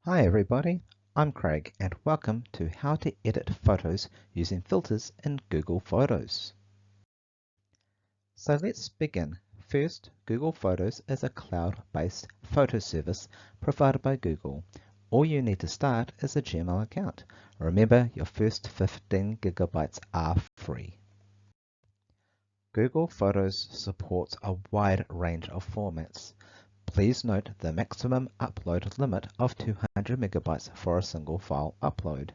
Hi everybody, I'm Craig and welcome to how to edit photos using filters in Google Photos. So let's begin. First, Google Photos is a cloud-based photo service provided by Google. All you need to start is a Gmail account. Remember, your first 15 gigabytes are free. Google Photos supports a wide range of formats. Please note the maximum upload limit of 200 megabytes for a single file upload.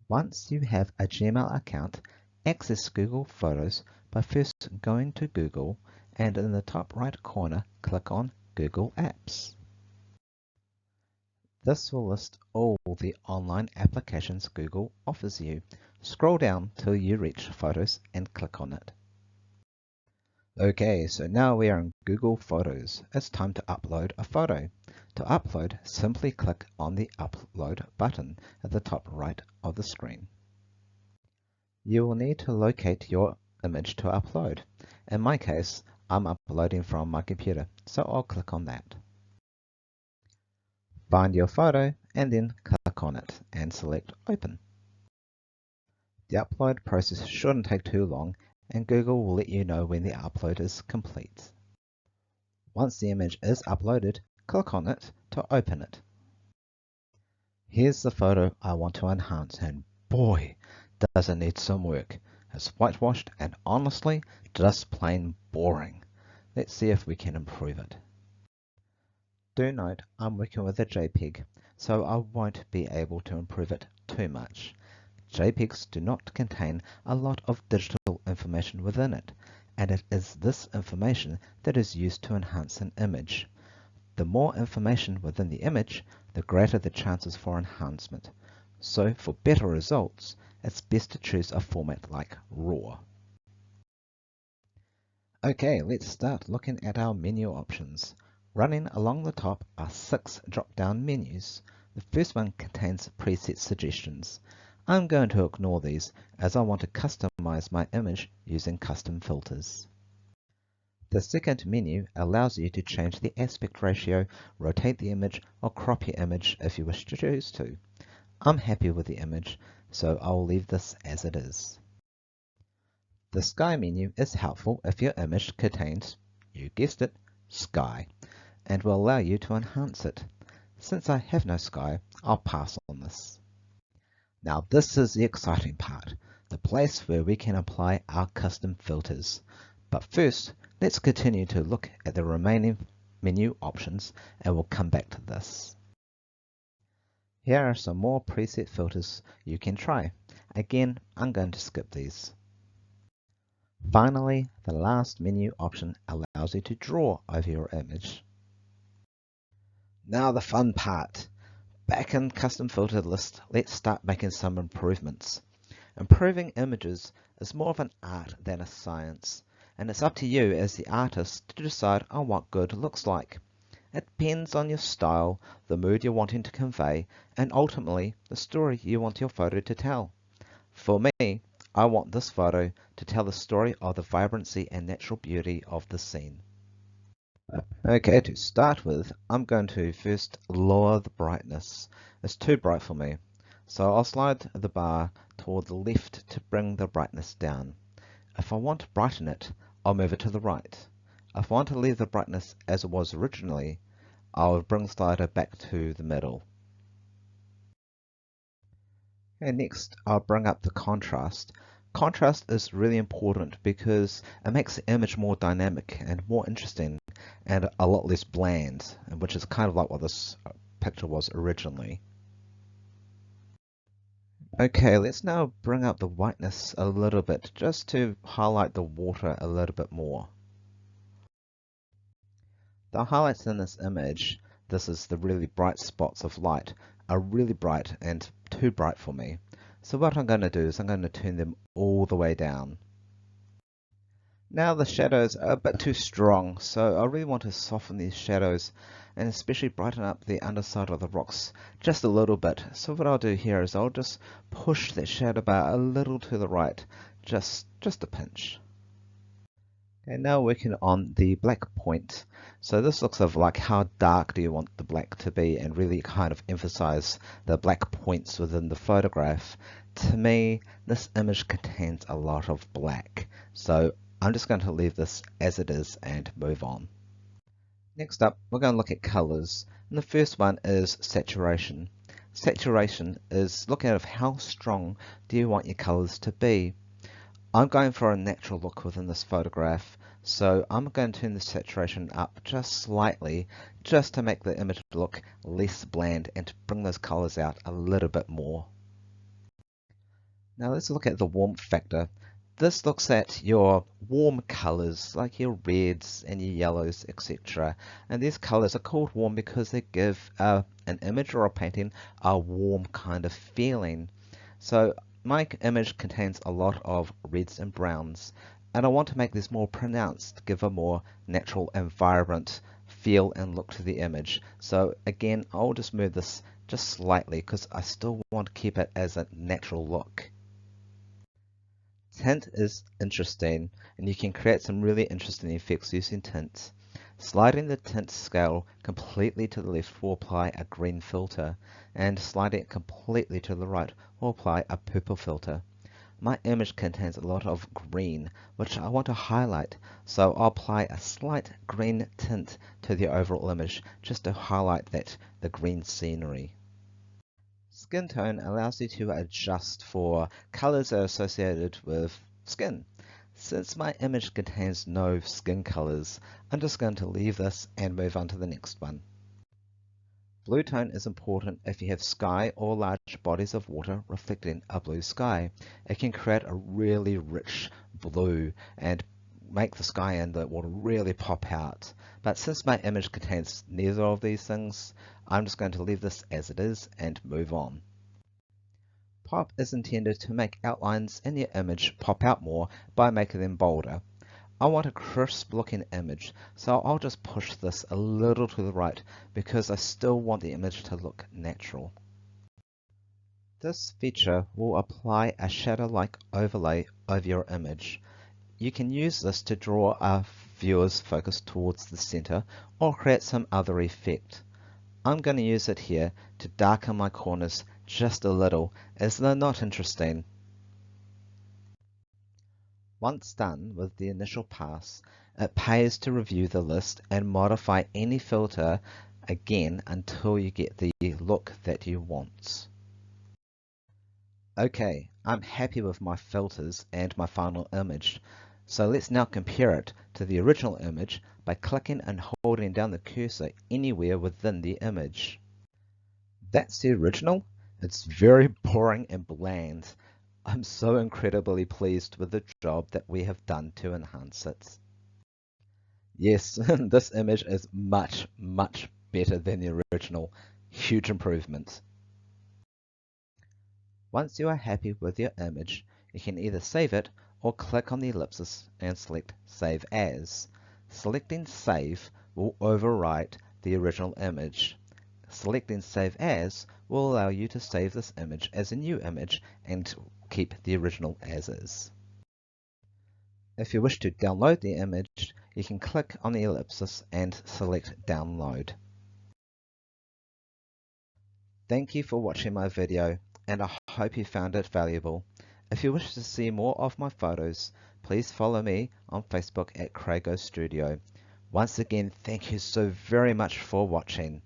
Once you have a Gmail account, access Google Photos by first going to Google and in the top right corner, click on Google Apps. This will list all the online applications Google offers you. Scroll down till you reach Photos and click on it. Okay, so now we are in Google Photos. It's time to upload a photo. To upload, simply click on the Upload button at the top right of the screen. You will need to locate your image to upload. In my case, I'm uploading from my computer, so I'll click on that. Find your photo and then click on it and select Open. The upload process shouldn't take too long, and Google will let you know when the upload is complete. Once the image is uploaded, click on it to open it. Here's the photo I want to enhance, and boy, does it need some work. It's whitewashed and honestly, just plain boring. Let's see if we can improve it. Do note I'm working with a JPEG, so I won't be able to improve it too much. JPEGs do not contain a lot of digital information within it, and it is this information that is used to enhance an image. The more information within the image, the greater the chances for enhancement. So for better results, it's best to choose a format like RAW. Okay, let's start looking at our menu options. Running along the top are 6 drop-down menus. The first one contains preset suggestions. I'm going to ignore these as I want to customize my image using custom filters. The second menu allows you to change the aspect ratio, rotate the image, or crop your image if you wish to choose to. I'm happy with the image, so I'll leave this as it is. The sky menu is helpful if your image contains, you guessed it, sky, and will allow you to enhance it. Since I have no sky, I'll pass on this. Now this is the exciting part, the place where we can apply our custom filters. But first, let's continue to look at the remaining menu options and we'll come back to this. Here are some more preset filters you can try. Again, I'm going to skip these. Finally, the last menu option allows you to draw over your image. Now the fun part. Back in custom filtered list, let's start making some improvements. Improving images is more of an art than a science, and it's up to you as the artist to decide on what good looks like. It depends on your style, the mood you're wanting to convey, and ultimately the story you want your photo to tell. For me, I want this photo to tell the story of the vibrancy and natural beauty of the scene. Okay, to start with, I'm going to first lower the brightness. It's too bright for me, so I'll slide the bar toward the left to bring the brightness down. If I want to brighten it, I'll move it to the right. If I want to leave the brightness as it was originally, I'll bring the slider back to the middle. And next, I'll bring up the contrast. Contrast is really important because it makes the image more dynamic and more interesting and a lot less bland, which is kind of like what this picture was originally. Okay, let's now bring up the whiteness a little bit just to highlight the water a little bit more. The highlights in this image, this is the really bright spots of light, are really bright and too bright for me. So what I'm going to do is I'm going to turn them all the way down. Now the shadows are a bit too strong, so I really want to soften these shadows and especially brighten up the underside of the rocks just a little bit. So what I'll do here is I'll just push that shadow bar a little to the right, just a pinch. Okay, now working on the black point. So this looks of like how dark do you want the black to be and really kind of emphasize the black points within the photograph. To me, this image contains a lot of black. So I'm just going to leave this as it is and move on. Next up, we're going to look at colors. And the first one is saturation. Saturation is looking at how strong do you want your colors to be. I'm going for a natural look within this photograph, so I'm going to turn the saturation up just slightly, just to make the image look less bland and to bring those colors out a little bit more. Now let's look at the warmth factor. This looks at your warm colors like your reds and your yellows, etc. And these colors are called warm because they give an image or a painting a warm kind of feeling. So my image contains a lot of reds and browns, and I want to make this more pronounced to give a more natural and vibrant feel and look to the image. So again, I'll just move this just slightly because I still want to keep it as a natural look. Tint is interesting, and you can create some really interesting effects using tints. Sliding the tint scale completely to the left will apply a green filter, and sliding it completely to the right will apply a purple filter. My image contains a lot of green, which I want to highlight, so I'll apply a slight green tint to the overall image just to highlight the green scenery. Skin tone allows you to adjust for colors that are associated with skin. Since my image contains no skin colors, I'm just going to leave this and move on to the next one. Blue tone is important if you have sky or large bodies of water reflecting a blue sky. It can create a really rich blue and make the sky and the water really pop out. But since my image contains neither of these things, I'm just going to leave this as it is and move on. Pop is intended to make outlines in your image pop out more by making them bolder. I want a crisp looking image, so I'll just push this a little to the right because I still want the image to look natural. This feature will apply a shadow-like overlay over your image. You can use this to draw a viewer's focus towards the center or create some other effect. I'm going to use it here to darken my corners just a little as they're not interesting. Once done with the initial pass, it pays to review the list and modify any filter again until you get the look that you want. Okay, I'm happy with my filters and my final image. So let's now compare it to the original image by clicking and holding down the cursor anywhere within the image. That's the original. It's very boring and bland. I'm so incredibly pleased with the job that we have done to enhance it. Yes, this image is much, much better than the original. Huge improvement. Once you are happy with your image, you can either save it or click on the ellipsis and select Save As. Selecting Save will overwrite the original image. Selecting Save As will allow you to save this image as a new image and keep the original as is. If you wish to download the image, you can click on the ellipsis and select Download. Thank you for watching my video, and I hope you found it valuable. If you wish to see more of my photos, please follow me on Facebook at Craigo Studio. Once again, thank you so very much for watching.